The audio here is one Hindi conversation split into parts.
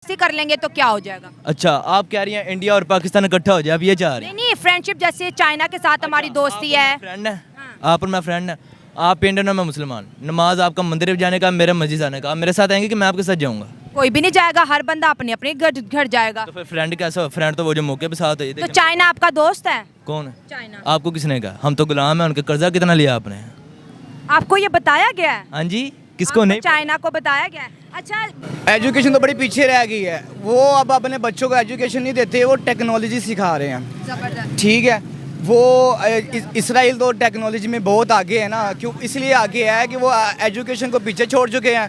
कर लेंगे तो क्या हो जाएगा? अच्छा, आप कह रही हैं इंडिया और पाकिस्तान इकट्ठा हो जाए, आप ये चाह रहे हैं? नहीं फ्रेंडशिप, जैसे चाइना के साथ हमारी दोस्ती है। फ्रेंड है, आप और मैं फ्रेंड है। आप इंडियन और मैं मुसलमान, नमाज आपका मंदिर जाने का, मेरा मस्जिद आने का। आप मेरे साथ आएंगे कि मैं आपके साथ जाऊंगा? कोई भी नहीं जाएगा, हर बंदा अपने अपने घर जाएगा। तो फिर फ्रेंड कैसा हो? फ्रेंड तो वो जो मौके पे साथ है। तो चाइना आपका दोस्त है? कौन है? चाइना। आपको किसने कहा? हम तो गुलाम हैं उनके। कर्जा कितना लिया आपने? आपको ये बताया गया है? हाँ जी, किसको आपको नहीं? चाइना को बताया गया है? अच्छा, एजुकेशन तो बड़ी पीछे रह गई है। वो अब अपने बच्चों को एजुकेशन नहीं देते, वो टेक्नोलॉजी सिखा रहे हैं। जबरदस्त। ठीक है, वो इसराइल तो टेक्नोलॉजी में बहुत आगे है ना, क्यों इसलिए आगे है कि वो एजुकेशन को पीछे छोड़ चुके हैं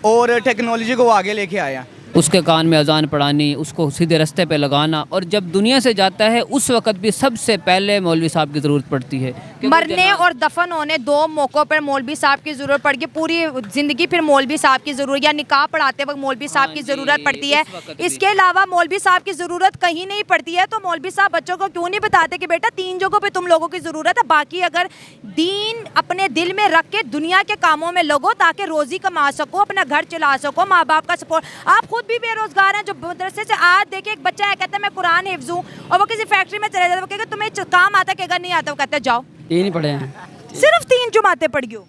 और टेक्नोलॉजी को वो आगे लेके आए हैं। उसके कान में अजान पढ़ानी, उसको सीधे रास्ते पे लगाना, और जब दुनिया से जाता है उस वक्त भी सबसे पहले मौलवी साहब की ज़रूरत पड़ती है। मरने और दफन होने दो मौक़ों पर मौलवी साहब की ज़रूरत पड़ती है। पूरी ज़िंदगी फिर मौलवी साहब की ज़रूरत, या निकाह पढ़ाते वक्त मौलवी साहब की ज़रूरत पड़ती है। इसके अलावा मौलवी साहब की ज़रूरत कहीं नहीं पड़ती है। तो मौलवी साहब बच्चों को क्यों नहीं बताते कि बेटा 3 जगहों पे तुम लोगों की ज़रूरत है, बाकी अगर दीन अपने दिल में रख के दुनिया के कामों में लगो ताकि रोज़ी कमा सको, अपना घर चला सको, माँ बाप का सपोर्ट। आप खुद भी बेरोजगार हैं। जो मदरसे से आज देखिए एक बच्चा है, कहता है मैं कुरान हिफ्ज़ हूँ, और वो किसी फैक्ट्री में चले जाता है, वो कहेगा तुम्हें काम आता है, कहेगा नहीं आता, वो कहता है जाओ। ये नहीं पढ़े हैं, सिर्फ 3 जुमातें पढ़ गई हो?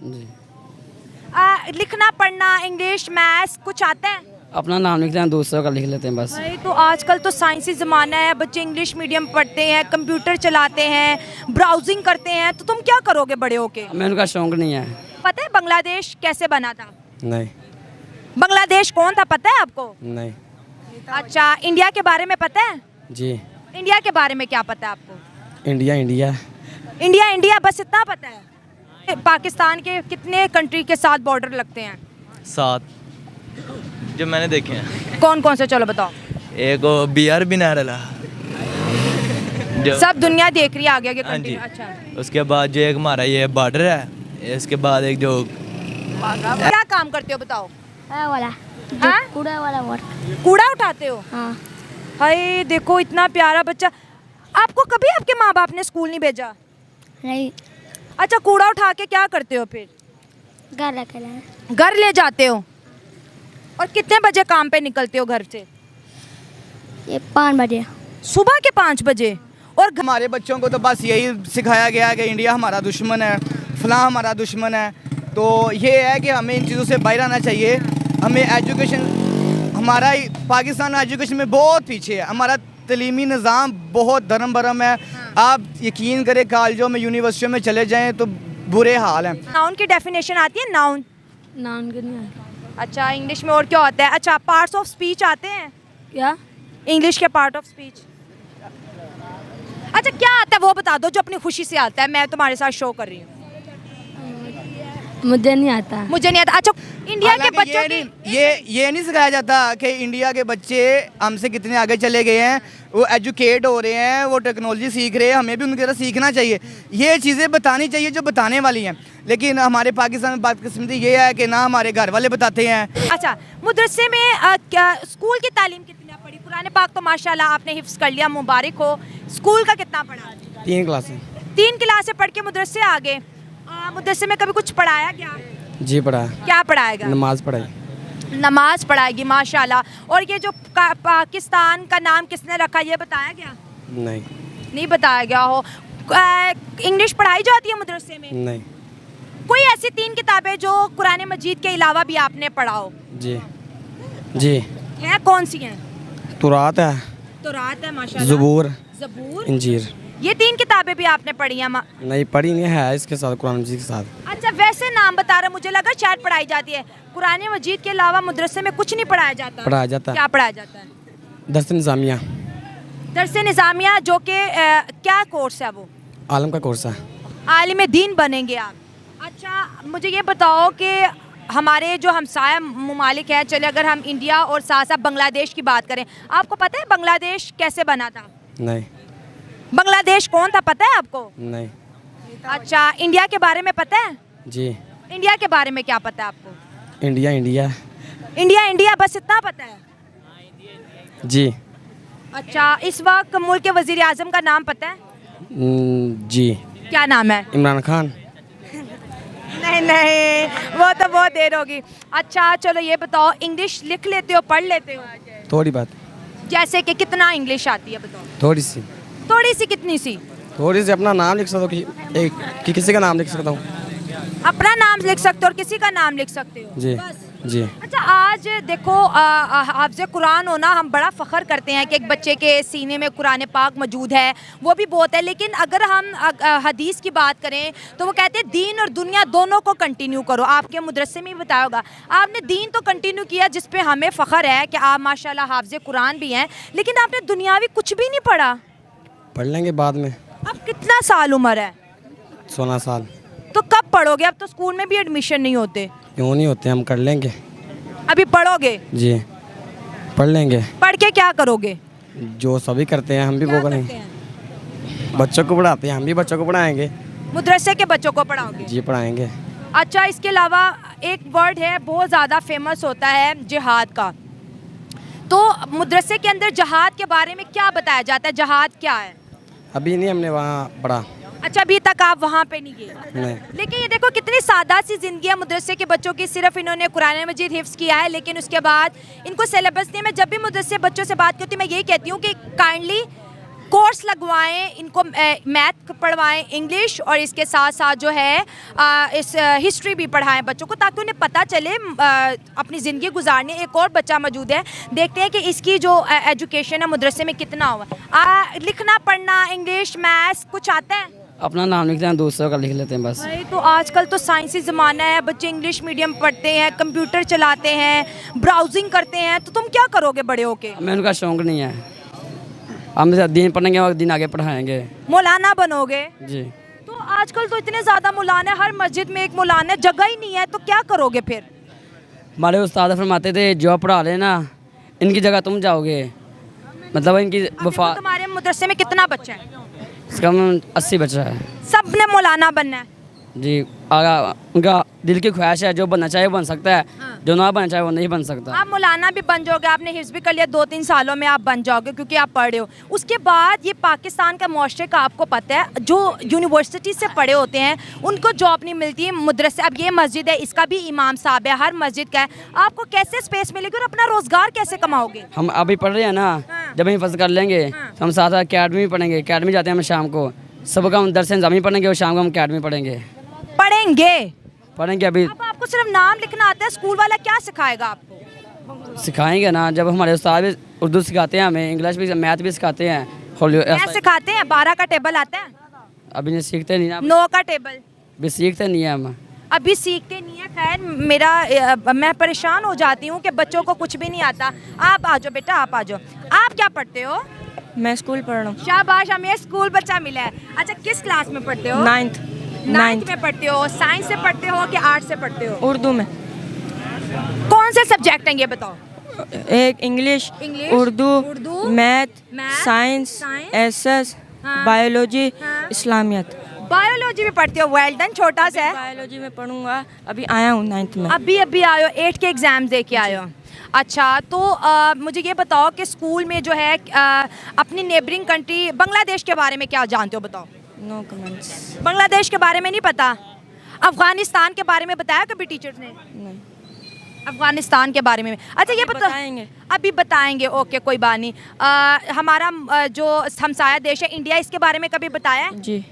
लिखना पढ़ना इंग्लिश मैथ्स कुछ आता है? अपना नाम लिखते हैं, दूसरों का लिख लेते हैं बस। भाई तो आजकल तो साइंसी ज़माना है, बच्चे इंग्लिश मीडियम पढ़ते हैं, कंप्यूटर चलाते हैं, ब्राउजिंग करते हैं, तो तुम क्या करोगे बड़े होके? हमें उनका शौक नहीं है। पता है बांग्लादेश कैसे बना था? नहीं। बांग्लादेश कौन था पता है आपको? नहीं। अच्छा, इंडिया के बारे में पता है? जी। इंडिया के बारे में क्या पता है आपको? इंडिया इंडिया इंडिया इंडिया बस इतना पता है। पाकिस्तान के कितने कंट्री के साथ बॉर्डर लगते हैं? 7 जो मैंने देखे हैं। कौन कौन से, चलो बताओ। एक BR भी नारला, सब दुनिया देख रही है आगे आगे हाँ कंट्री। जी। अच्छा, उसके बाद जो एक हमारा ये बॉर्डर है, इसके बाद एक जो क्या काम करते हो बताओ? वाला हाँ? कूड़ा वाला वर्क। कूड़ा उठाते हो? हाँ। हाय देखो इतना प्यारा बच्चा। आपको कभी आपके माँ बाप ने स्कूल नहीं भेजा? नहीं, अच्छा, कूड़ा उठा के क्या करते हो फिर? घर रखे हैं। घर ले जाते हो? और कितने बजे काम पे निकलते हो घर से? ये 5 बजे। सुबह के 5 बजे। और हमारे बच्चों को तो बस यही सिखाया गया है कि इंडिया हमारा दुश्मन है, फलां हमारा दुश्मन है। तो ये है कि हमें इन चीज़ों से बाहर आना चाहिए। हमें एजुकेशन, हमारा पाकिस्तान एजुकेशन में बहुत पीछे है। हमारा तलीमी निज़ाम बहुत धर्म भरम है। आप यकीन करें कॉलेजों में यूनिवर्सिटियों में चले जाएं तो बुरे हाल हैं। नाउन की डेफिनेशन आती है? नाउन नाम के नहीं आता। अच्छा, इंग्लिश में और क्या होता है? अच्छा, पार्ट्स ऑफ स्पीच आते हैं क्या? इंग्लिश के? Part of speech. अच्छा, क्या आता है वो बता दो जो अपनी खुशी से आता है। मैं तुम्हारे साथ शो कर रही हूँ। मुझे नहीं आता। मुझे नहीं आता। अच्छा, इंडिया के हालांकि बच्चों ये नहीं सिखाया जाता कि इंडिया के बच्चे हमसे कितने आगे चले गए हैं, वो एजुकेट हो रहे हैं, वो टेक्नोलॉजी सीख रहे हैं, हमें भी उनकी तरह सीखना चाहिए। ये चीज़ें बतानी चाहिए जो बताने वाली हैं। लेकिन हमारे पाकिस्तान में बदकिस्मती ये है कि ना हमारे घर वाले बताते हैं। अच्छा, मदरसे में क्या स्कूल की तालीम कितनी पढ़ी? कुरान पाक तो माशाल्लाह आपने हिफ्स कर लिया, मुबारक हो। स्कूल का कितना पढ़ा? 3 क्लासें। 3 क्लासें पढ़ के मदरसे आ गए। मदरसे में कभी कुछ पढ़ाया गया? जी पढ़ा। क्या पढ़ाएगा? नमाज पढ़ाई। नमाज पढ़ाएगी माशाल्लाह। और ये जो पाकिस्तान का नाम किसने रखा ये बताया गया? नहीं। नहीं बताया गया हो। इंग्लिश पढ़ाई जाती है मदरसे में? नहीं। कोई ऐसी 3 किताबें जो कुरान मजीद के अलावा भी आपने पढ़ा हो? जी जी। है कौन सी हैं? तुरात है, तौरात है माशाल्लाह, ज़बूर, ज़बूर, इंजीर। ये 3 किताबें भी आपने पढ़ी हैं? नहीं पढ़ी नहीं है, इसके साथ कुरान मजीद के साथ। अच्छा, वैसे नाम बता रहे, मुझे लगा शायद पढ़ाई जाती है। कुरान मजीद के अलावा मदरसे में कुछ नहीं पढ़ाया जाता? पढ़ाया जाता है। क्या पढ़ाया जाता है? दर्स निज़ामिया। दर्स निज़ामिया, जो कि क्या कोर्स है वो? आलम का कोर्स है। आलिम दीन बनेंगे आप? अच्छा, मुझे ये बताओ कि हमारे जो हमसाया ममालिक हैं, चले अगर हम इंडिया और साथ साथ बांग्लादेश की बात करें, आपको पता है बांग्लादेश कैसे बना था? नहीं। बांग्लादेश कौन था पता है आपको? नहीं। अच्छा, इंडिया के बारे में पता है? जी। इंडिया के बारे में क्या पता है आपको? इंडिया इंडिया इंडिया इंडिया बस इतना पता है? जी। अच्छा, इस वक्त मुल्क के वजीर आजम का नाम पता है? जी। क्या नाम है? इमरान खान। नहीं नहीं, वो तो बहुत देर होगी। अच्छा चलो ये बताओ, इंग्लिश लिख लेते हो, पढ़ लेते हो? थोड़ी बात, जैसे कि कितना इंग्लिश आती है बताओ? थोड़ी सी, थोड़ी सी, कितनी सी? थोड़ी सी। अपना नाम लिख सकता हूँ कि किसी का नाम लिख सकता हूँ। अपना नाम लिख सकते हो और किसी का नाम लिख सकते हो? जी जी। अच्छा, आज देखो हाफ़िज़ कुरान होना हम बड़ा फ़ख्र करते हैं कि एक बच्चे के सीने में कुरान पाक मौजूद है, वो भी बहुत है। लेकिन अगर हम हदीस की बात करें तो वो कहते हैं दीन और दुनिया दोनों को कंटिन्यू करो। आपके मदरसे में भी बताया होगा, आपने दीन तो कंटिन्यू किया जिस पे हमें फ़ख्र है कि आप माशाल्लाह हाफ़िज़ कुरान भी हैं, लेकिन आपने दुनियावी कुछ भी नहीं पढ़ा। पढ़ लेंगे बाद में। अब कितना साल उम्र है? 16 साल। तो कब पढ़ोगे? अब तो स्कूल में भी एडमिशन नहीं होते। क्यों नहीं होते, हम कर लेंगे। अभी पढ़ोगे? जी पढ़ लेंगे। पढ़ के क्या करोगे? जो सभी करते हैं हम भी वो करेंगे। बच्चों को पढ़ाते हैं, हम भी बच्चों को पढ़ाएंगे। मदरसे के बच्चों को पढ़ाओगे? जी पढ़ाएंगे। अच्छा, इसके अलावा एक वर्ड है बहुत ज़्यादा फेमस होता है जिहाद का, तो मदरसे के अंदर जिहाद के बारे में क्या बताया जाता है? जिहाद क्या है? अभी नहीं, हमने वहाँ पढ़ा अच्छा, अभी तक आप वहाँ पे नहीं गए? नहीं। लेकिन ये देखो कितनी सादा सी ज़िंदगी है मदरसे के बच्चों की। सिर्फ इन्होंने कुरान मजीद हिफ्ज़ किया है, लेकिन उसके बाद इनको सिलेबस नहीं है। मैं जब भी मदरसे बच्चों से बात करती हूँ मैं यही कहती हूँ कि काइंडली कोर्स लगवाएं, इनको मैथ पढ़वाएं, इंग्लिश, और इसके साथ साथ जो है इस हिस्ट्री भी पढ़ाएं बच्चों को, ताकि उन्हें पता चले अपनी ज़िंदगी गुजारने। एक और बच्चा मौजूद है, देखते हैं कि इसकी जो एजुकेशन है मदरसे में कितना हुआ। लिखना पढ़ना इंग्लिश मैथ्स कुछ आता है? अपना नाम लिखते हैं, दूसरों का लिख लेते हैं बस। भाई तो आजकल तो साइंसी ज़माना है, बच्चे इंग्लिश मीडियम पढ़ते हैं, कंप्यूटर चलाते हैं, ब्राउजिंग करते हैं, तो तुम क्या करोगे बड़े होके? हमें उनका शौक नहीं है, हम दिन पढ़ेंगे और दिन आगे पढ़ाएंगे। मौलाना बनोगे? जी। तो आजकल तो इतने ज़्यादा मौलाना है, हर मस्जिद में एक मौलाना है, जगह ही नहीं है, तो क्या करोगे फिर? हमारे उस्ताद फरमाते थे जो पढ़ा लेना, इनकी जगह तुम जाओगे, मतलब इनकी वफा। तुम्हारे मदरसे में कितना बच्चा है? कम 80 बच्चा है। सब ने मौलाना बनना है? जी, उनका दिल की ख्वाहिश है, जो बनना चाहे वो बन सकता है, जो ना बनना चाहे वो नहीं बन सकता। आप मौलाना भी बन जाओगे, आपने हिफ्ज़ भी कर लिया, 2-3 सालों में आप बन जाओगे क्योंकि आप पढ़ रहे हो। उसके बाद ये पाकिस्तान का मुआशरे का आपको पता है, जो यूनिवर्सिटी से पढ़े होते हैं उनको जॉब नहीं मिलती है। मदरसे, अब ये मस्जिद है, इसका भी इमाम साहब है, हर मस्जिद का है, आपको कैसे स्पेस मिलेगी और अपना रोज़गार कैसे कमाओगे? हम अभी पढ़ रहे हैं ना, जब हम फर्ज कर लेंगे तो हम साथ साथ अकेडमी में पढ़ेंगे। अकेडमी जाते हैं हम शाम को, सुबह हम दरस निज़ामी पढ़ेंगे और शाम को हम अकेडमी पढ़ेंगे। पढ़ेंगे अभी। अब आपको सिर्फ नाम लिखना आता है, स्कूल वाला क्या सिखाएगा आपको? सिखाएंगे ना, जब हमारे उस्ताद भी उर्दू सिखाते हैं, हमें इंग्लिश भी, मैथ भी सिखाते हैं। क्या सिखाते हैं? 12 का टेबल आता है? अभी नहीं सीखते नहीं ना, 9 का टेबल अभी सीखते नहीं है हम। अभी सीखते नहीं है। खैर मैं परेशान हो जाती हूँ कि बच्चों को कुछ भी नहीं आता। आप आ जाओ बेटा, आप आ जाओ। आप क्या पढ़ते हो? मैं स्कूल पढ़ रहा हूँ। शाबाश, हमें स्कूल बच्चा मिला है। अच्छा, किस क्लास में पढ़ते हो? 9th में पढ़ते हो? साइंस से पढ़ते हो कि आर्ट से पढ़ते हो? उर्दू में। कौन से सब्जेक्ट हैं ये बताओ? एक English, Urdu, math, science, SS, biology, इस्लामियत। बायोलॉजी भी पढ़ते हो? वेल डन, छोटा सा है। बायोलॉजी में पढ़ूंगा, अभी आया हूँ 9th में। अभी आयो, 8 के एग्ज़ाम दे के आयो। अच्छा, तो मुझे ये बताओ कि स्कूल में जो है अपनी नेबरिंग कंट्री बांग्लादेश के बारे में क्या जानते हो बताओ? No comments. बांग्लादेश के बारे में नहीं पता? अफगानिस्तान के बारे में बताया कभी टीचर्स ने? नहीं। अफगानिस्तान के बारे में अच्छा ये बताएंगे। अभी बताएंगे, ओके कोई बात नहीं। हमारा जो हमसाया देश है इंडिया, इसके बारे में कभी बताया? जी।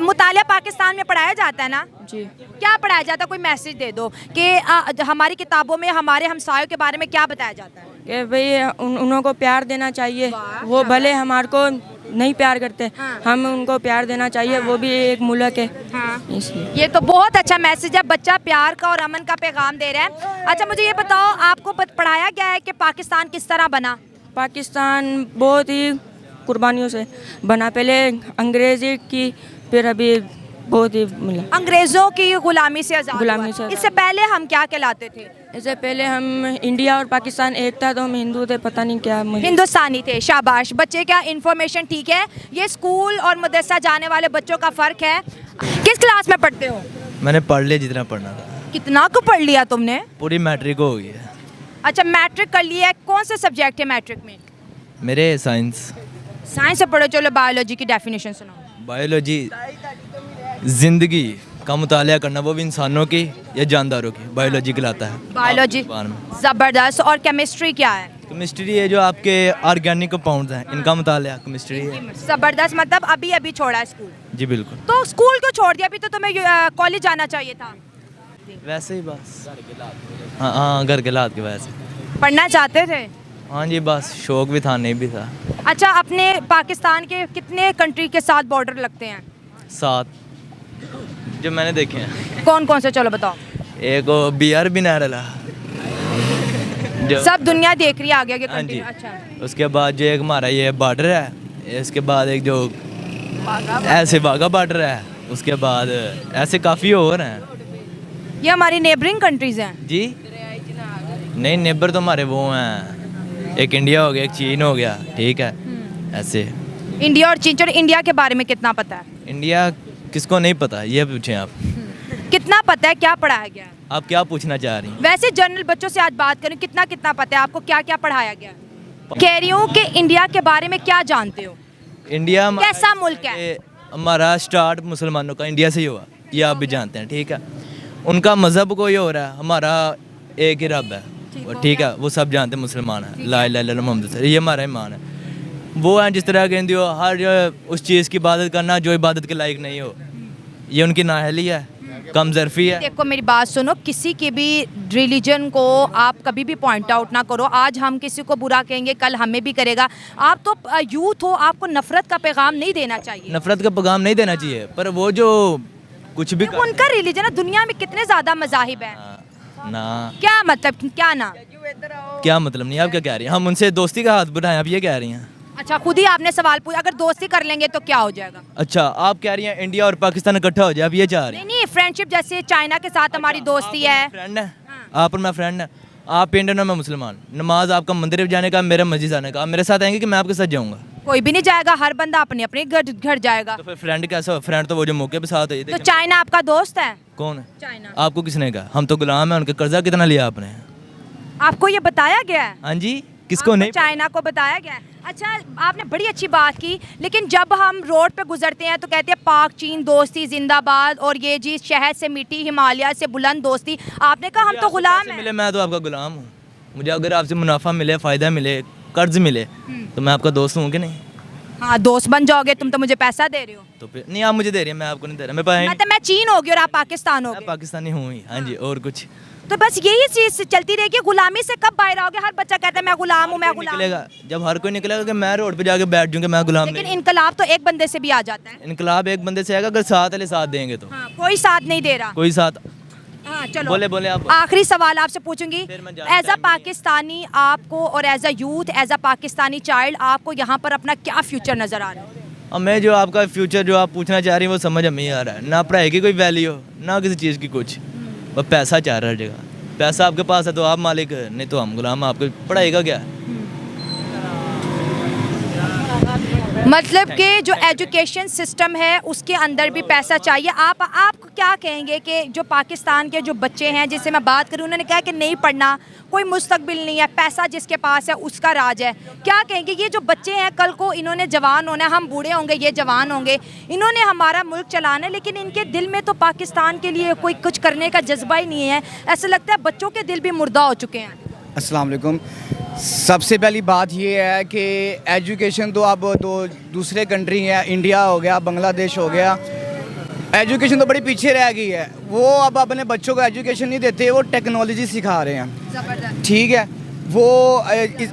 मुतालिया पाकिस्तान में पढ़ाया जाता है ना? जी। क्या पढ़ाया जाता है? कोई मैसेज दे दो कि हमारी किताबों में हमारे हमसायों के बारे में क्या बताया जाता है? कि भाई उनको प्यार देना चाहिए, वो भले हमारे को नहीं प्यार करते, हम उनको प्यार देना चाहिए, वो भी एक मुल्क है। इसलिए ये तो बहुत अच्छा मैसेज है, बच्चा प्यार का और अमन का पैगाम दे रहा है। अच्छा, मुझे ये बताओ, आपको पढ़ाया गया है कि पाकिस्तान किस तरह बना? पाकिस्तान बहुत ही कुर्बानियों से बना, पहले अंग्रेजी की, फिर अभी बहुत ही मिला। अंग्रेजों की गुलामी से आज़ाद गुलामी हुआ। से। इससे पहले हम क्या कहलाते थे? इससे पहले हम इंडिया और पाकिस्तान एक था, तो हम हिंदू थे, पता नहीं क्या हिंदुस्तानी थे। शाबाश बच्चे, क्या इन्फॉर्मेशन ठीक है। ये स्कूल और मदरसा जाने वाले बच्चों का फ़र्क है। किस क्लास में पढ़ते हो? मैंने पढ़ लिया जितना पढ़ना था। कितना को पढ़ लिया तुमने? पूरी मैट्रिक हो गई है। अच्छा, मैट्रिक कर लिया है। कौन से सब्जेक्ट है मैट्रिक में? मेरे साइंस। साइंस से पढ़ो। चलो बायोलॉजी की डेफिनेशन सुनाओ। बायोलॉजी ज़िंदगी का मुतालिया करना, वो भी इंसानों की या जानदारों की, बायोलॉजी कहलाता है। बायोलॉजी, ज़बरदस्त। और केमिस्ट्री क्या है? केमिस्ट्री है जो आपके ऑर्गेनिक कंपाउंड्स हैं, इनका मुतालिया केमिस्ट्री है। जबरदस्त, मतलब अभी अभी छोड़ा है स्कूल। जी बिल्कुल। तो स्कूल क्यों छोड़ दिया? अभी तो तुम्हें कॉलेज जाना चाहिए था। वैसे ही बस हाँ हाँ, घर के हालात की वजह से। पढ़ना चाहते थे? हाँ जी, बस शौक भी था, नहीं भी था। अच्छा, अपने पाकिस्तान के कितने कंट्री के साथ बॉर्डर लगते हैं? 7 जो मैंने देखे हैं। कौन कौन से, चलो बताओ। एक BR बिनारला जो, सब दुनिया देख रही है आगे आगे हाँ जी। कंट्री। अच्छा, उसके बाद जो एक हमारा ये बॉर्डर है, इसके बाद एक जो ऐसे वाघा बॉर्डर है, उसके बाद ऐसे काफ़ी और हैं। ये हमारी नेबरिंग कंट्रीज हैं। जी नहीं, नेबर तो हमारे वो हैं, एक इंडिया हो गया, एक चीन हो गया, ठीक है ऐसे। इंडिया और चीन। चलो, इंडिया के बारे में कितना पता है? इंडिया किसको नहीं पता, ये पूछें आप। कितना पता है, क्या पढ़ाया गया है? आप क्या पूछना चाह रही हैं? वैसे जनरल बच्चों से आज बात करें, कितना कितना पता है आपको, क्या क्या पढ़ाया गया? कह रही हूँ कि इंडिया के बारे में क्या जानते हो? इंडिया कैसा मुल्क है? हमारा स्टार्ट मुसलमानों का इंडिया से ही हुआ, ये आप भी जानते हैं, ठीक है। उनका मज़हब कोई और है, हमारा एक ही रब है, ठीक है, वो सब जानते हैं, मुसलमान है, ला इलाहा इल्लल्लाह मोहम्मद, ये हमारा ईमान है। वो हैं जिस तरह के हिंदू हो, हर उस चीज़ की इबादत करना जो इबादत के लायक नहीं हो, ये उनकी नाअहली है, कमजरफी है। देखो मेरी बात सुनो, किसी के भी रिलीजन को आप कभी भी पॉइंट आउट ना करो। आज हम किसी को बुरा कहेंगे, कल हमें भी करेगा। आप तो यूथ हो, आपको नफरत का पैगाम नहीं देना चाहिए। नफरत का पैगाम नहीं देना चाहिए, पर वो जो कुछ भी देखो, उनका रिलीजन है, दुनिया में कितने ज्यादा मजाहिब हैं। ना क्या मतलब, क्या ना? क्या मतलब नहीं, आप क्या कह रही हैं? हम उनसे दोस्ती का हाथ बढ़ाएं, आप ये कह रही हैं? अच्छा, खुद ही आपने सवाल पूछा, अगर दोस्ती कर लेंगे तो क्या हो जाएगा? अच्छा, आप कह रही हैं इंडिया और पाकिस्तान इकट्ठा हो जाए, आप ये चाह रही हैं? नहीं, फ्रेंडशिप, जैसे चाइना के साथ हमारी दोस्ती है। फ्रेंड है, आप और मैं फ्रेंड है। आप इंडियन और मैं मुसलमान, नमाज आपका मंदिर जाने का, मेरा मस्जिद आने का। आप मेरे साथ आएंगे कि मैं आपके साथ जाऊंगा? कोई भी नहीं जाएगा, हर बंदा अपने अपने घर जाएगा। तो फिर फ्रेंड कैसा हो? फ्रेंड तो वो जो मौके पे साथ हो। तो चाइना आपका दोस्त है? कौन है? चाइना। आपको किसने कहा? हम तो गुलाम हैं उनके। कर्जा कितना लिया आपने? आपको ये बताया गया है? हाँ जी, किसको नहीं? चाइना को बताया गया है। अच्छा, आपने बड़ी अच्छी बात की, लेकिन जब हम रोड पे गुजरते हैं तो कहते हैं पाक चीन दोस्ती जिंदाबाद, और ये जी शहर से मीठी हिमालय से बुलंद दोस्ती। आपने कहा हम तो गुलाम हैं। मिले, मैं तो आपका गुलाम हूँ। मुझे अगर आपसे मुनाफा मिले, फ़ायदा मिले, कर्ज मिले, तो मैं आपका दोस्त हूँ कि नहीं? हाँ, दोस्त बन जाओगे। तुम तो मुझे पैसा दे रहे हो। तो फिर नहीं, आप मुझे दे रही हैं, मैं आपको नहीं दे रहा। मेरे पास मतलब मैं चीन होगी और आप पाकिस्तान मैं होगे। पाकिस्तानी हूँ ही, हाँ जी, और कुछ तो बस यही चीज चलती रहेगी। गुलामी से कब बाहर आओगे? हर बच्चा कहता है मैं गुलाम हूँ, मैं गुलाम हूँ। निकलेगा जब हर कोई निकलेगा कि मैं रोड पे जाके बैठ जाऊँ कि मैं गुलाम लेकिन नहीं। इनकलाब तो एक बंदे से भी आ जाता है। इनकलाब एक बंदे से आएगा अगर साथ वाले साथ देंगे तो। हाँ, कोई साथ नहीं दे रहा। कोई साथ। हाँ, चलो बोले आप। आखिरी सवाल आपसे पूछूंगी, फिर मैं जाना एज अ पाकिस्तानी आपको, और as a youth, as a Pakistani child, आपको यहाँ पर अपना क्या फ्यूचर नजर आ रहा है? अब मैं जो आपका फ्यूचर जो आप पूछना चाह रही हैं वो समझ में नहीं आ रहा है। ना पढ़ाई की कोई वैल्यू हो, ना किसी चीज़ की कुछ, बस पैसा चाह रहा है जगह। पैसा आपके पास है तो आप मालिक है, नहीं तो हम गुलाम। आपको पढ़ाई का क्या है? मतलब कि जो एजुकेशन सिस्टम है उसके अंदर भी पैसा चाहिए। आप क्या कहेंगे कि जो पाकिस्तान के जो बच्चे हैं जिससे मैं बात करूं, उन्होंने कहा कि नहीं पढ़ना, कोई मुस्तकबिल नहीं है, पैसा जिसके पास है उसका राज है। क्या कहेंगे ये जो बच्चे हैं, कल को इन्होंने जवान होना है, हम बूढ़े होंगे, ये जवान होंगे, इन्होंने हमारा मुल्क चलाना है, लेकिन इनके दिल में तो पाकिस्तान के लिए कोई कुछ करने का जज्बा ही नहीं है। ऐसा लगता है बच्चों के दिल भी मुर्दा हो चुके हैं। अस्सलाम वालेकुम। सबसे पहली बात ये है कि एजुकेशन तो अब तो दूसरे कंट्री है, इंडिया हो गया, बांग्लादेश हो गया, एजुकेशन तो बड़ी पीछे रह गई है। वो अब अपने बच्चों को एजुकेशन नहीं देते, वो टेक्नोलॉजी सिखा रहे हैं, ठीक है। वो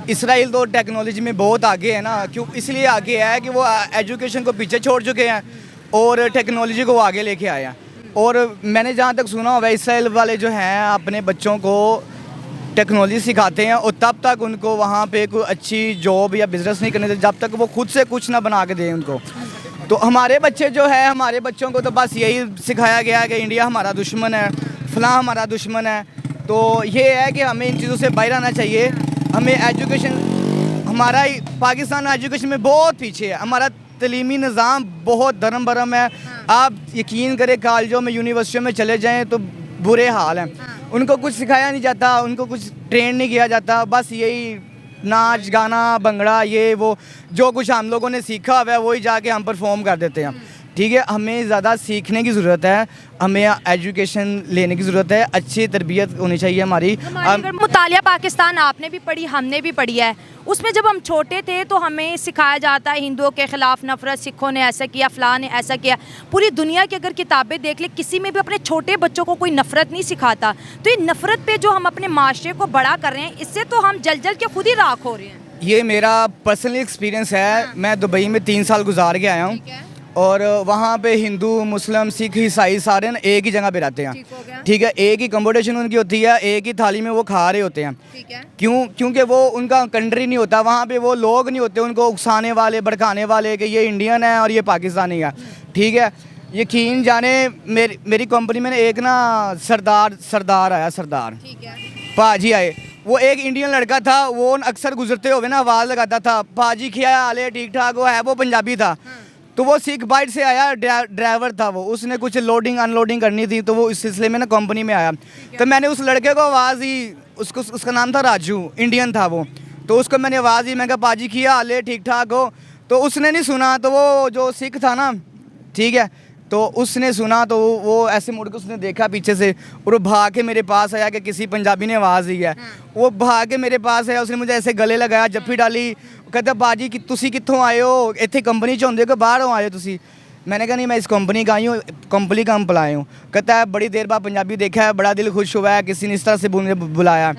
इसराइल तो टेक्नोलॉजी में बहुत आगे है ना, क्यों? इसलिए आगे है कि वो एजुकेशन को पीछे छोड़ चुके हैं और टेक्नोलॉजी को आगे लेके आए हैं। और मैंने जहाँ तक सुना हुआ है, इसराइल वाले जो हैं अपने बच्चों को टेक्नोलॉजी सिखाते हैं और तब तक उनको वहाँ पे कोई अच्छी जॉब या बिज़नेस नहीं करने देते जब तक वो खुद से कुछ ना बना के दें उनको। तो हमारे बच्चे जो है, हमारे बच्चों को तो बस यही सिखाया गया है कि इंडिया हमारा दुश्मन है, फ़लाँ हमारा दुश्मन है। तो ये है कि हमें इन चीज़ों से बाहर आना चाहिए। हमें एजुकेशन, हमारा पाकिस्तान एजुकेशन में बहुत पीछे है, हमारा तलीमी निज़ाम बहुत धर्म भरम है। आप यकीन करें कॉलेजों में, यूनिवर्सिटियों में चले जाएँ तो बुरे हाल हैं। उनको कुछ सिखाया नहीं जाता, उनको कुछ ट्रेन नहीं किया जाता, बस यही नाच गाना भंगड़ा ये वो जो कुछ हम लोगों ने सीखा हुआ है वही जाके हम परफॉर्म कर देते हैं, ठीक है, हमें ज़्यादा सीखने की ज़रूरत है, हमें एजुकेशन लेने की ज़रूरत है, अच्छी तरबियत होनी चाहिए हमारी। अगर मुतालिया पाकिस्तान आपने भी पढ़ी, हमने भी पढ़ी है, उसमें जब हम छोटे थे तो हमें सिखाया जाता है हिंदुओं के ख़िलाफ़ नफ़रत, सिखों ने ऐसा किया, फ़लाँ ने ऐसा किया। पूरी दुनिया की अगर किताबें देख ले, किसी में भी अपने छोटे बच्चों को कोई नफ़रत नहीं सिखाता। तो ये नफ़रत पे जो हम अपने माशरे को बड़ा कर रहे हैं, इससे तो हम जल जल के खुद ही राख हो रहे हैं। ये मेरा पर्सनल एक्सपीरियंस है। मैं दुबई में 3 साल गुजार के आया हूँ, और वहाँ पे हिंदू, मुस्लिम, सिख, ईसाई सारे ना एक ही जगह पे रहते हैं। ठीक है, एक ही कंपटीशन उनकी होती है, एक ही थाली में वो खा रहे होते हैं। क्योंकि वो उनका कंट्री नहीं होता, वहाँ पे वो लोग नहीं होते उनको उकसाने वाले, भड़काने वाले कि ये इंडियन है और ये पाकिस्तानी है। ठीक है, यकीन जाने मेरी कंपनी में एक ना सरदार आया, सरदार पाजी आए। वो एक इंडियन लड़का था, वो अक्सर गुजरते हुए ना आवाज़ लगाता था, पाजी क्या हाल है, ठीक ठाक हो है। वो पंजाबी था, तो वो सिख बाइट से आया, ड्राइवर था वो, उसने कुछ लोडिंग अनलोडिंग करनी थी, तो वो इस सिलसिले में ना कंपनी में आया। तो मैंने उस लड़के को आवाज़ दी, उसका नाम था राजू, इंडियन था वो। तो उसको मैंने आवाज़ दी, मैं कहा पाजी क्या हाल है, ठीक ठाक हो। तो उसने नहीं सुना, तो वो जो सिख था ना, ठीक है, तो उसने सुना, तो वो ऐसे मुड़ के उसने देखा पीछे से, और वो भाग के मेरे पास आया कि किसी पंजाबी ने आवाज़ दी है। वो भाग के मेरे पास आया, उसने मुझे ऐसे गले लगाया, जफ्फी डाली, कहता बाजी कि तुसी कित्थों आए हो, इतने कंपनी च होंदे हो कि बाहरों आए हो तुसी। मैंने कहा नहीं, मैं इस कंपनी का आई हूँ, कंपनी का एम्प्लॉय हूँ। कहता है बड़ी देर बाद पंजाबी देखा है, बड़ा दिल खुश हुआ है, किसी ने इस तरह से मुझे बुलाया।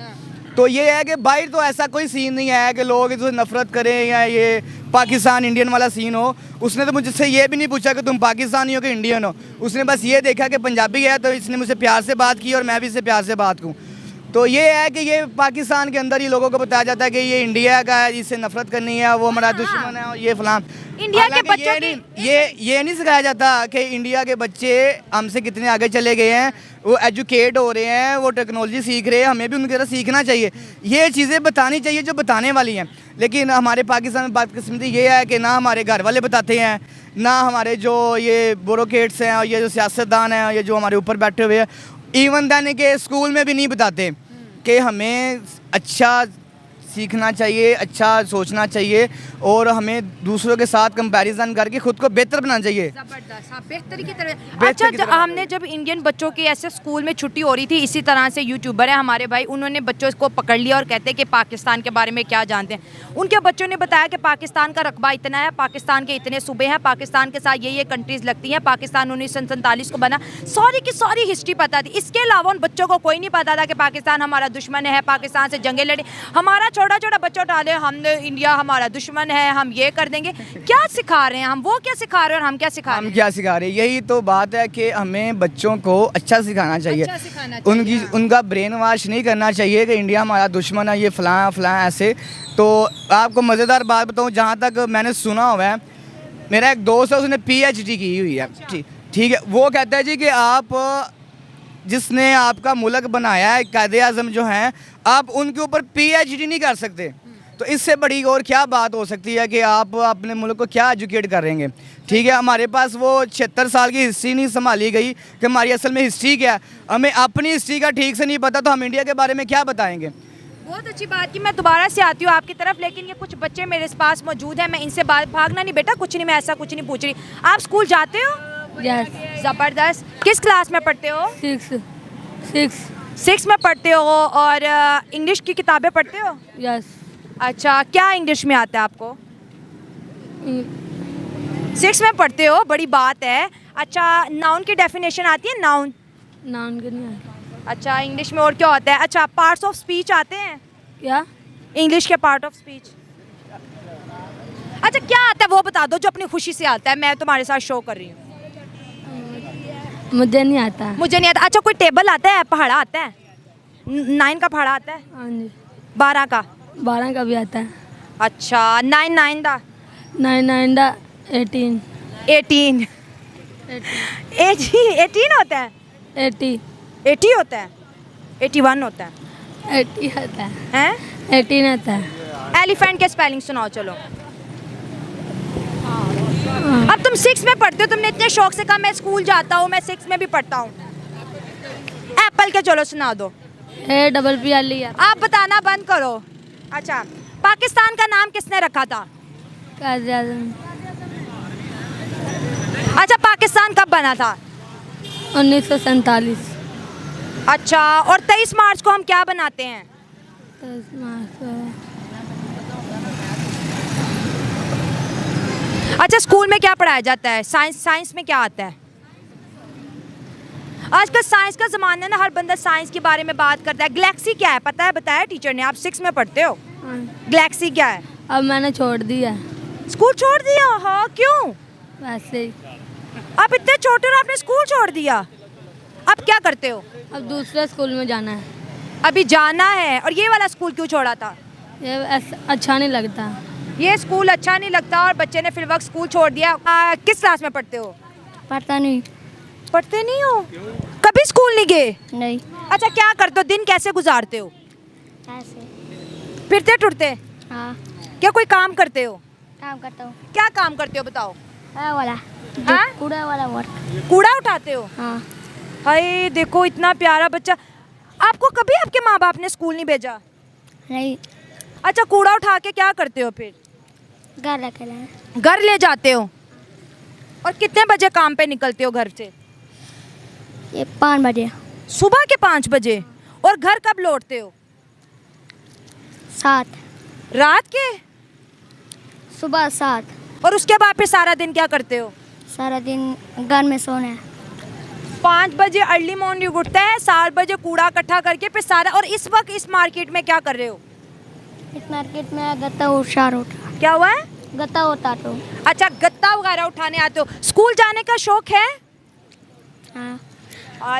तो ये है कि बाहर तो ऐसा कोई सीन नहीं है कि लोग इससे नफरत करें या ये पाकिस्तान इंडियन वाला सीन हो। उसने तो मुझसे ये भी नहीं पूछा कि तुम पाकिस्तानी हो कि इंडियन हो, उसने बस ये देखा कि पंजाबी है, तो इसने मुझसे प्यार से बात की और मैं भी इससे प्यार से बात करूँ। तो ये है कि ये पाकिस्तान के अंदर ही लोगों को बताया जाता है कि ये इंडिया का है, इससे नफरत करनी है, वो हमारा दुश्मन है और ये फलां। इंडिया के बच्चों ये नहीं सिखाया जाता कि इंडिया के बच्चे हमसे कितने आगे चले गए हैं, वो एजुकेट हो रहे हैं, वो टेक्नोलॉजी सीख रहे हैं, हमें भी उनकी तरह सीखना चाहिए। ये चीज़ें बतानी चाहिए जो बताने वाली हैं। लेकिन हमारे पाकिस्तान में बदकिस्मती ये है कि ना हमारे घर वाले बताते हैं, ना हमारे जो ये ब्यूरोक्रेट्स हैं और ये जो सियासतदान हैं, ये जो हमारे ऊपर बैठे हुए हैं, इवन दैन के स्कूल में भी नहीं बताते कि हमें अच्छा सीखना चाहिए, अच्छा सोचना चाहिए, और हमें दूसरों के साथ कंपैरिजन करके खुद को बेहतर बनाना चाहिए। जबरदस्त, हाँ, बेहतरी की तरह। अच्छा, हमने जब इंडियन बच्चों की ऐसे स्कूल में छुट्टी हो रही थी, इसी तरह से यूट्यूबर है हमारे भाई, उन्होंने बच्चों को पकड़ लिया और कहते हैं कि पाकिस्तान के बारे में क्या जानते हैं। उनके बच्चों ने बताया कि पाकिस्तान का रकबा इतना है, पाकिस्तान के इतने सूबे हैं, पाकिस्तान के साथ ये कंट्रीज़ लगती हैं, पाकिस्तान 1947 को बना, सारी की सारी हिस्ट्री पता थी। इसके अलावा उन बच्चों को कोई नहीं पता था कि पाकिस्तान हमारा दुश्मन है, पाकिस्तान से जंगें लड़ी। हमारा छोटा छोटा बच्चा उठा ले, हमने इंडिया हमारा दुश्मन है, हम ये कर देंगे। क्या सिखा रहे हैं हम, वो क्या सिखा रहे हैं और हम क्या सिखा रहे हैं? हम क्या सिखा रहे हैं, यही तो बात है कि हमें बच्चों को अच्छा सिखाना चाहिए, उनका ब्रेन वॉश नहीं करना चाहिए कि इंडिया हमारा दुश्मन है, ये फलां फलां ऐसे। तो आपको मज़ेदार बात बताऊँ, जहाँ तक मैंने सुना हुआ है, मेरा एक दोस्त है, उसने PhD की हुई है। ठीक है, वो कहता है जी कि आप जिसने आपका मुल्क बनाया है, कायदे-ए-आज़म जो हैं, आप उनके ऊपर PhD नहीं कर सकते। तो इससे बड़ी और क्या बात हो सकती है कि आप अपने मुल्क को क्या एजुकेट करेंगे। ठीक है, हमारे पास वो 76 साल की हिस्ट्री नहीं संभाली गई कि हमारी असल में हिस्ट्री क्या है। हमें अपनी हिस्ट्री का ठीक से नहीं पता, तो हम इंडिया के बारे में क्या बताएंगे। बहुत अच्छी बात की। मैं दोबारा से आती हूँ आपकी तरफ, लेकिन ये कुछ बच्चे मेरे पास मौजूद हैं, मैं इनसे भागना नहीं बेटा, कुछ नहीं, मैं ऐसा कुछ नहीं पूछ रही। आप स्कूल जाते हो? यस। ज़बरदस्त। किस क्लास में पढ़ते हो? 6 में पढ़ते हो, और इंग्लिश की किताबें पढ़ते हो? यस। अच्छा, क्या इंग्लिश में आता है आपको? 6 में पढ़ते हो, बड़ी बात है। अच्छा, नाउन की डेफिनेशन आती है? नाउन के नहीं आता। अच्छा, इंग्लिश में और क्या होता है? अच्छा, पार्ट्स ऑफ स्पीच आते हैं क्या? इंग्लिश के पार्ट ऑफ स्पीच? अच्छा, क्या आता है वो बता दो जो अपनी खुशी से आता है, मैं तुम्हारे साथ शो कर रही हूँ। मुझे नहीं आता। मुझे नहीं आता। अच्छा, कोई टेबल आता है, पहाड़ा आता है? 9 का पहाड़ा आता है? हाँ जी। 12 का? 12 का भी आता है। अच्छा, 9 दा? 9 दा 18 होता है? 80 होता है? 81 होता है? 80 आता है। हैं? 18 आता है। एलिफेंट के स्पेलिंग सुनाओ चलो। अब तुम 6 में पढ़ते हो, तुमने इतने शौक से कहा मैं स्कूल जाता हूँ, मैं 6 में भी पढ़ता हूँ। एप्पल के चलो सुना दो। APPLE। आप बताना बंद करो। अच्छा, पाकिस्तान का नाम किसने रखा था? कायदे-ए-आज़म। अच्छा, पाकिस्तान कब बना था? 1947। अच्छा, और 23 मार्च को हम क्या बनाते हैं? 23 मार्च को अच्छा, स्कूल में क्या पढ़ाया जाता है? साइंस में क्या आता है? आजकल साइंस का ज़माना है ना, हर बंदा साइंस के बारे में बात करता है। गैलेक्सी क्या है पता है? बताया टीचर ने, आप 6 में पढ़ते हो। गैलेक्सी क्या है? अब मैंने छोड़ दिया। स्कूल छोड़ दिया? हाँ, क्यों? वैसे ही। आप इतने छोटे हो, आपने स्कूल छोड़ दिया। अब क्या करते हो? अब दूसरे स्कूल में जाना है। अभी जाना है। और ये वाला स्कूल क्यों छोड़ा था? ये अच्छा नहीं लगता। ये स्कूल अच्छा नहीं लगता और बच्चे ने फिर वक्त स्कूल छोड़ दिया। किस क्लास में पढ़ते हो? पता नहीं। पढ़ते नहीं हो? कभी स्कूल नहीं गए? नहीं। अच्छा, क्या करते हो? दिन कैसे गुजारते हो? ऐसे। फिरते टुरते? हाँ, क्या कोई काम करते हो? काम करता हूँ। क्या काम करते हो बताओ? वाला हाँ? कूड़ा वाला वर्क। कूड़ा उठाते हो? हाँ। हाय, देखो इतना प्यारा बच्चा। आपको कभी आपके माँ बाप ने स्कूल नहीं भेजा? नहीं, अच्छा, कूड़ा उठा के क्या करते हो फिर? घर रखे हैं। घर ले जाते हो? और कितने बजे काम पे निकलते हो घर से? ये 5 बजे। सुबह के 5 बजे। और घर कब लौटते हो? 7। रात के? सुबह 7। और उसके बाद फिर सारा दिन क्या करते हो? सारा दिन घर में सोना है। 5 बजे अर्ली मॉर्निंग उठता है, 7 बजे कूड़ा इकट्ठा करके फिर सारा। और इस वक्त इस मार्केट में क्या कर रहे हो? इस मार्केट में गत्ता उठार उठा। क्या हुआ है? गत्ता उतार तो। अच्छा, गत्ता वगैरह उठाने आते हो। स्कूल जाने का शौक है? हाँ।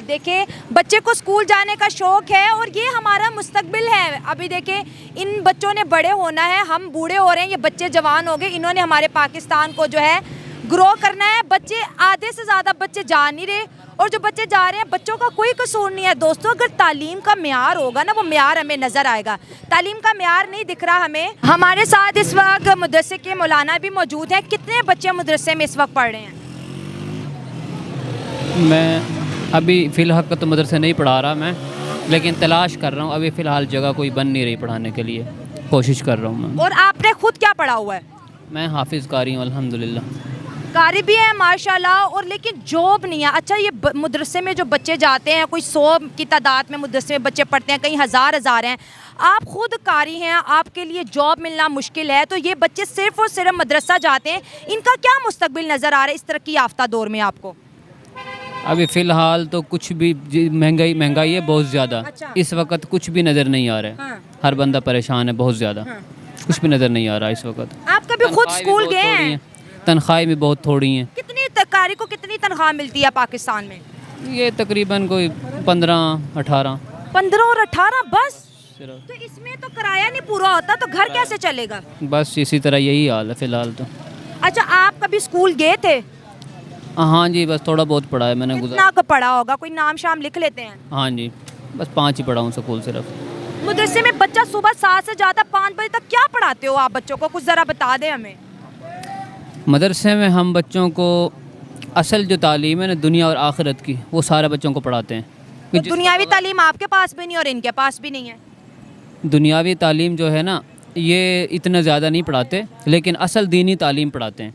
देखिए, बच्चे को स्कूल जाने का शौक है और ये हमारा मुस्तकबिल है। अभी देखिए, इन बच्चों ने बड़े होना है, हम बूढ़े हो रहे हैं, ये बच्चे जवान हो गए। इन्होंने हमारे पाकिस्तान को जो है ग्रो करना है। बच्चे, आधे से ज़्यादा बच्चे जा नहीं रहे, और जो बच्चे जा रहे हैं बच्चों का कोई कसूर नहीं है। दोस्तों, अगर तालीम का म्यार होगा ना, वो म्यार हमें नज़र आएगा। तालीम का म्यार नहीं दिख रहा हमें। हमारे साथ इस वक्त मदरसे के मौलाना भी मौजूद हैं। कितने बच्चे मदरसे में इस वक्त पढ़ रहे हैं? मैं अभी फ़िलहाल तो मदरसे नहीं पढ़ा रहा मैं, लेकिन तलाश कर रहा हूँ। अभी फ़िलहाल जगह कोई बन नहीं रही पढ़ाने के लिए, कोशिश कर रहा हूँ मैं। और आपने खुद क्या पढ़ा हुआ है? मैं हाफिज़ कारी हूँ अल्हम्दुलिल्लाह। कारी भी है माशाल्लाह, और लेकिन जॉब नहीं है। अच्छा, ये मदरसे में जो बच्चे जाते हैं, कोई 100 की तादाद में मदरसे में बच्चे पढ़ते हैं, कहीं हज़ार हैं। आप खुद कारी हैं, आपके लिए जॉब मिलना मुश्किल है, तो ये बच्चे सिर्फ़ और सिर्फ मदरसा जाते हैं। इनका क्या मुस्तकबिल नज़र आ रहा है इस तरक्की याफ्ता दौर में आपको? अभी फ़िलहाल तो कुछ भी महंगाई है बहुत ज़्यादा। अच्छा। इस वक्त कुछ भी नज़र नहीं आ रहा है। हाँ। हर बंदा परेशान है बहुत ज़्यादा। हाँ। कुछ भी नज़र नहीं आ रहा इस वक्त। आप कभी खुद स्कूल गए हैं? तनख्वाहें भी बहुत थोड़ी हैं। कितनी कारी को कितनी तनख्वाह मिलती है पाकिस्तान में? ये तकरीबन कोई 15-18। 15 और 18 बस? तो इसमें तो किराया नहीं पूरा होता, तो घर कैसे चलेगा? बस इसी तरह यही हाल है फ़िलहाल तो। अच्छा, आप कभी स्कूल गए थे? हाँ जी, बस थोड़ा बहुत पढ़ा है मैंने। कितना को पढ़ा होगा? कोई नाम शाम लिख लेते हैं? हाँ जी, बस 5 ही पढ़ा हूँ स्कूल सिर्फ। मदरसे में बच्चा सुबह 7 से जाता 5 बजे तक, क्या पढ़ाते हो आप बच्चों को? कुछ ज़रा बता दें हमें। मदरसे में हम बच्चों को असल जो तालीम है ना दुनिया और आखिरत की, वो सारे बच्चों को पढ़ाते हैं। तो दुनियावी तालीम आपके पास भी नहीं और इनके पास भी नहीं है। दुनियावी तालीम जो है ना, ये इतना ज़्यादा नहीं पढ़ाते, लेकिन असल दीनी तालीम पढ़ाते हैं।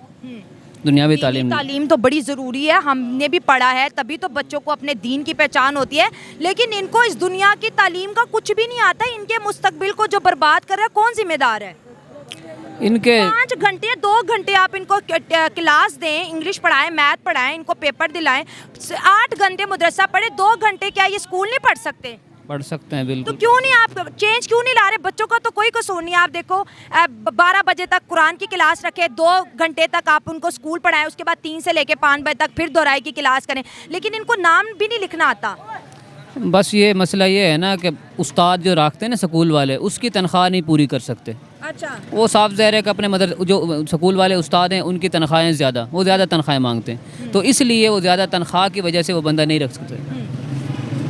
दुनियावी तालीम तो बड़ी ज़रूरी है, हमने भी पढ़ा है, तभी तो बच्चों को अपने दीन की पहचान होती है। लेकिन इनको इस दुनिया की तालीम का कुछ भी नहीं आता। इनके मुस्तकबिल को जो बर्बाद कर रहा है, कौन जिम्मेदार है? इनके 5 घंटे 2 घंटे आप इनको क्लास दें, इंग्लिश पढ़ाएं, मैथ पढ़ाएं, इनको पेपर दिलाएं। 8 घंटे मदरसा पढ़े, 2 घंटे क्या ये स्कूल नहीं पढ़ सकते? पढ़ सकते हैं तो बिल्कुल। क्यों नहीं आप चेंज क्यों नहीं ला रहे? बच्चों का तो कोई कसूर नहीं है। आप देखो, 12 बजे तक कुरान की क्लास रखें, 2 घंटे तक आप उनको स्कूल पढ़ाएं, उसके बाद 3 से लेके 5 बजे तक फिर दोहराई की क्लास करें, लेकिन इनको नाम भी नहीं लिखना आता। बस ये मसला ये है ना कि उस्ताद जो रखते हैं ना स्कूल वाले, उसकी तनख्वाह नहीं पूरी कर सकते। अच्छा। वो साफ ज़ाहिर है कि अपने जो स्कूल वाले उस्ताद हैं उनकी तनख्वाहें ज़्यादा, वो ज़्यादा तनख्वाहें मांगते हैं, तो इसलिए वो ज़्यादा तनख्वाह की वजह से वो बंदा नहीं रख सकते।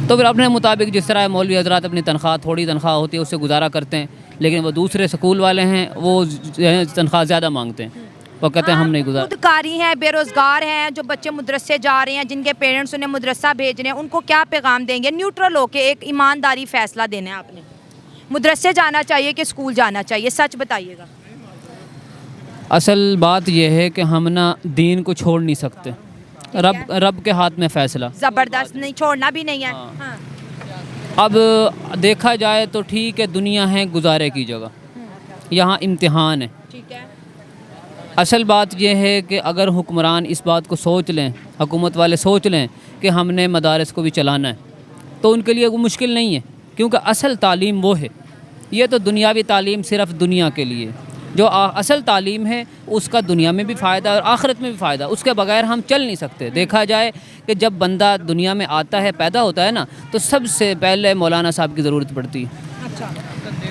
तो फिर अपने मुताबिक जिस तरह मौलवी हज़रात अपनी तनख्वाह, थोड़ी तनख्वाह होती है उससे गुजारा करते हैं, लेकिन वो दूसरे स्कूल वाले हैं वो तनख्वाह ज़्यादा मांगते हैं, वो कहते हैं हम नहीं गुजार। खुद कारी हैं, बेरोज़गार हैं, जो बच्चे मदरसे जा रहे हैं, जिनके पेरेंट्स उन्हें मदरसा भेज रहे हैं, उनको क्या पैगाम देंगे? न्यूट्रल होके एक ईमानदारी फ़ैसला देना है आपने। मदरसे जाना चाहिए कि स्कूल जाना चाहिए? सच बताइएगा। असल बात यह है कि हम ना दीन को छोड़ नहीं सकते। रब के हाथ में फ़ैसला। जबरदस्त, नहीं छोड़ना भी नहीं है। हाँ। हाँ। अब देखा जाए तो ठीक है, दुनिया है गुजारे की जगह, यहाँ इम्तिहान है। ठीक है। असल बात यह है कि अगर हुक्मरान इस बात को सोच लें, हुकूमत वाले सोच लें कि हमने मदारस को भी चलाना है, तो उनके लिए वो मुश्किल नहीं है, क्योंकि असल तालीम वो है। ये तो दुनियावी तालीम सिर्फ दुनिया के लिए, जो असल तालीम है उसका दुनिया में भी फ़ायदा और आखिरत में भी फ़ायदा, उसके बगैर हम चल नहीं सकते। देखा जाए कि जब बंदा दुनिया में आता है, पैदा होता है ना, तो सबसे पहले मौलाना साहब की ज़रूरत पड़ती है। अच्छा।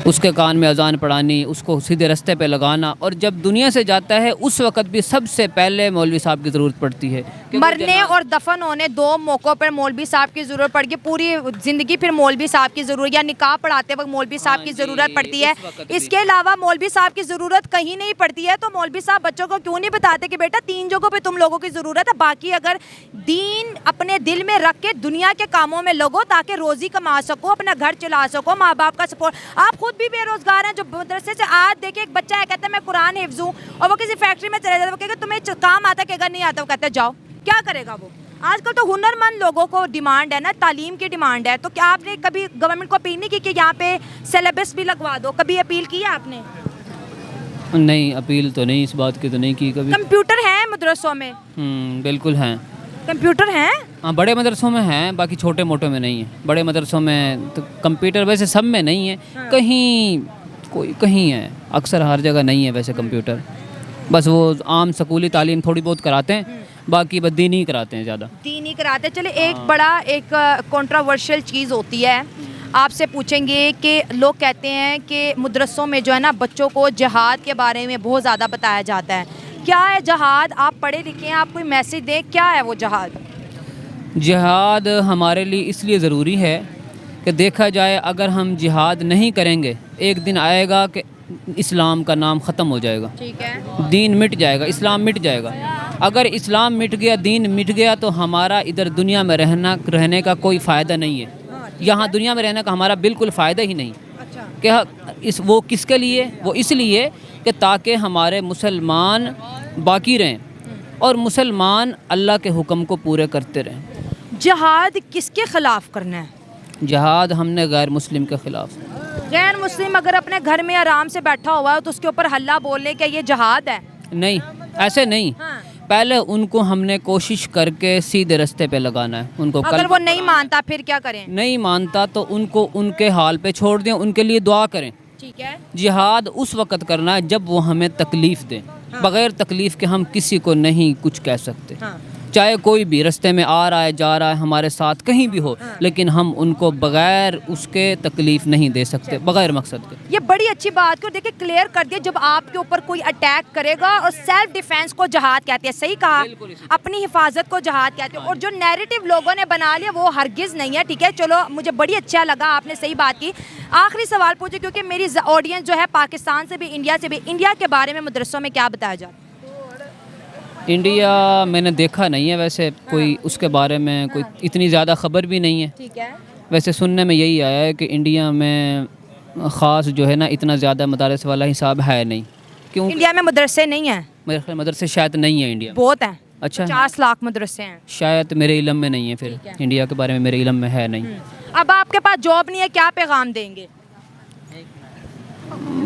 उसके कान में अजान पढ़ानी, उसको सीधे रास्ते पे लगाना, और जब दुनिया से जाता है उस वक़्त भी सबसे पहले मौलवी साहब की ज़रूरत पड़ती है। कि वो मरने और दफन होने दो मौक़ों पर मौलवी साहब की ज़रूरत पड़ गई, पूरी ज़िंदगी फिर मौलवी साहब की ज़रूरत, या निकाह पढ़ाते वक्त मौलवी साहब की ज़रूरत पड़ती है। इसके अलावा मौलवी साहब की ज़रूरत कहीं नहीं पड़ती है। तो मौलवी साहब बच्चों को क्यों नहीं बताते कि बेटा 3 जगहों पे तुम लोगों की ज़रूरत है, बाकी अगर दीन अपने दिल में रख के दुनिया के कामों में लगो ताकि रोज़ी कमा सको, अपना घर चला सको, माँ बाप का सपोर्ट। आप खुद भी बेरोज़गार हैं, जो मदरसे से आज देखिए एक बच्चा है कहता है मैं कुरान हिफ्ज़ हूँ, और वो किसी फैक्ट्री में चले जाता है, वो कहेगा तुम्हें काम आता है, कहेगा नहीं आता, वो कहता है जाओ, क्या करेगा वो। आजकल तो हुनरमंद लोगों को डिमांड है ना, तालीम की डिमांड है। तो क्या आपने कभी गवर्नमेंट को अपील नहीं की कि यहाँ पे सिलेबस भी लगवा दो? कभी अपील की है आपने? नहीं, अपील तो नहीं, इस बात की तो नहीं की कभी। कंप्यूटर है मदरसों में? बिल्कुल हैं। कंप्यूटर हैं? हाँ, बड़े मदरसों में हैं, बाकी छोटे मोटे में नहीं है। बड़े मदरसों में तो कंप्यूटर वैसे सब में नहीं है। हाँ। कहीं है, अक्सर हर जगह नहीं है वैसे कंप्यूटर। बस वो आम स्कूली तालीम थोड़ी बहुत कराते हैं, बाकी बस दीनी ही कराते हैं ज़्यादा। दीनी कराते। चले एक बड़ा एक कंट्रोवर्शियल चीज़ होती है, आपसे पूछेंगे कि लोग कहते हैं कि मदरसों में जो है ना बच्चों को जिहाद के बारे में बहुत ज़्यादा बताया जाता है। क्या है जिहाद? आप पढ़े लिखे हैं, आप कोई मैसेज दें, क्या है वो जिहाद? जिहाद हमारे लिए इसलिए ज़रूरी है कि देखा जाए अगर हम जिहाद नहीं करेंगे, एक दिन आएगा कि इस्लाम का नाम ख़त्म हो जाएगा। ठीक है। दीन मिट जाएगा, इस्लाम मिट जाएगा। अगर इस्लाम मिट गया, दीन मिट गया, तो हमारा इधर दुनिया में रहने का कोई फ़ायदा नहीं है। यहाँ दुनिया में रहने का हमारा बिल्कुल फ़ायदा ही नहीं। अच्छा। क्या वो किसके लिए? वो इसलिए कि ताकि हमारे मुसलमान बाकी रहें और मुसलमान अल्लाह के हुक्म को पूरे करते रहें। जिहाद किसके ख़िलाफ़ करना है? जिहाद हमने गैर मुस्लिम के ख़िलाफ़। गैर मुस्लिम अगर अपने घर में आराम से बैठा हुआ है तो उसके ऊपर हल्ला बोलने का ये जिहाद है? नहीं, ऐसे नहीं। हाँ। पहले उनको हमने कोशिश करके सीधे रास्ते पे लगाना है। उनको अगर वो नहीं मानता फिर क्या करें? नहीं मानता तो उनको उनके हाल पे छोड़ दें, उनके लिए दुआ करें। ठीक है। जिहाद उस वक़्त करना है जब वो हमें तकलीफ़ दें। हाँ। बग़ैर तकलीफ़ के हम किसी को नहीं कुछ कह सकते। हाँ। चाहे कोई भी रास्ते में आ रहा है, जा रहा है, हमारे साथ कहीं भी हो, हाँ। लेकिन हम उनको बग़ैर उसके तकलीफ़ नहीं दे सकते, बग़ैर मकसद के। ये बड़ी अच्छी बात को देखिए क्लियर कर दिया। जब आपके ऊपर कोई अटैक करेगा, और सेल्फ डिफेंस को जहाद कहते हैं, सही कहा, अपनी हिफाजत को जहाद कहते हैं। और जो नैरेटिव लोगों ने बना लिया वो हरगिज़ नहीं है। ठीक है, चलो मुझे बड़ी अच्छा लगा, आपने सही बात की। आखिरी सवाल पूछे, क्योंकि मेरी ऑडियंस जो है पाकिस्तान से भी, इंडिया से भी, इंडिया के बारे में मदरसों में क्या बताया जाता है? इंडिया मैंने देखा नहीं है वैसे, कोई उसके बारे में कोई इतनी ज़्यादा ख़बर भी नहीं है। ठीक है। वैसे सुनने में यही आया है कि इंडिया में ख़ास जो है ना इतना ज़्यादा मदारस वाला हिसाब है नहीं। क्यों? इंडिया में मदरसे नहीं हैं? मेरे ख्याल मदरसे शायद नहीं है इंडिया में। बहुत हैं। अच्छा। 50 लाख मदरसे हैं। शायद मेरे इल्म में नहीं है, फिर इंडिया के बारे में मेरे इल्म में है नहीं। अब आपके पास जॉब नहीं है, क्या पैगाम देंगे?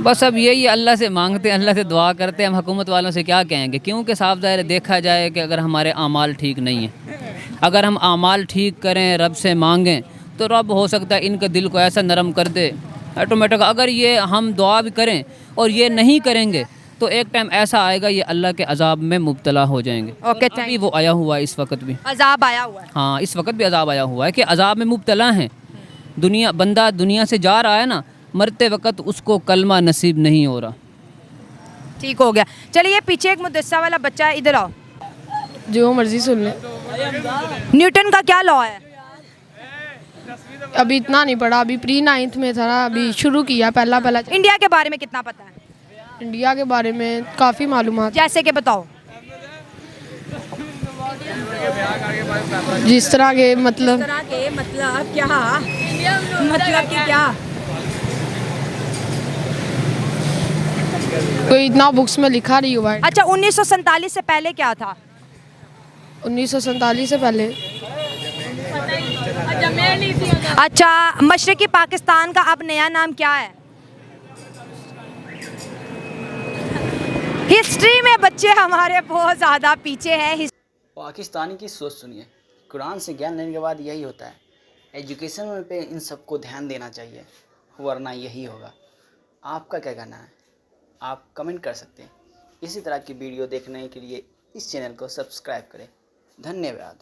बस अब यही अल्लाह से मांगते हैं, अल्लाह से दुआ करते हैं। हम हुकूमत वालों से क्या कहेंगे, क्योंकि साफ ज़ाहिर देखा जाए कि अगर हमारे आमाल ठीक नहीं है, अगर हम आमाल ठीक करें, रब से मांगें, तो रब हो सकता है इनके दिल को ऐसा नरम कर दे ऑटोमेटिक। अगर ये हम दुआ भी करें और ये नहीं करेंगे तो एक टाइम ऐसा आएगा ये अल्लाह के अजाब में मुब्तला हो जाएंगे। ओके, अभी वो आया हुआ है, इस वक्त भी अजाब आया हुआ है। हाँ, इस वक्त भी अजाब आया हुआ है कि अजाब में मुब्तला हैं। बंदा दुनिया से जा रहा है ना, मरते वक्त उसको कलमा नसीब नहीं हो रहा। ठीक हो गया। चलिए, ये पीछे एक मुदस्सा वाला बच्चा है, इधर आओ। जो मर्जी सुन ले। न्यूटन का क्या लॉ है? अभी इतना नहीं पढ़ा, अभी प्री 9th में था ना, अभी शुरू किया पहला। इंडिया के बारे में कितना पता है? इंडिया के बारे में काफ़ी मालूमात। जैसे कि बताओ। जिस तरह के मतलब क्या? मतलब कि क्या? कोई इतना बुक्स में लिखा नहीं हुआ है। अच्छा, 1947 से पहले क्या था? 1947 से पहले। अच्छा, मशरक़ी पाकिस्तान का अब नया नाम क्या है? हिस्ट्री में बच्चे हमारे बहुत ज़्यादा पीछे हैं। पाकिस्तानी की सोच सुनिए, कुरान से ज्ञान लेने के बाद यही होता है। एजुकेशन में पे इन सबको ध्यान देना चाहिए, वरना यही होगा। आपका क्या कहना है? आप कमेंट कर सकते हैं। इसी तरह की वीडियो देखने के लिए इस चैनल को सब्सक्राइब करें। धन्यवाद।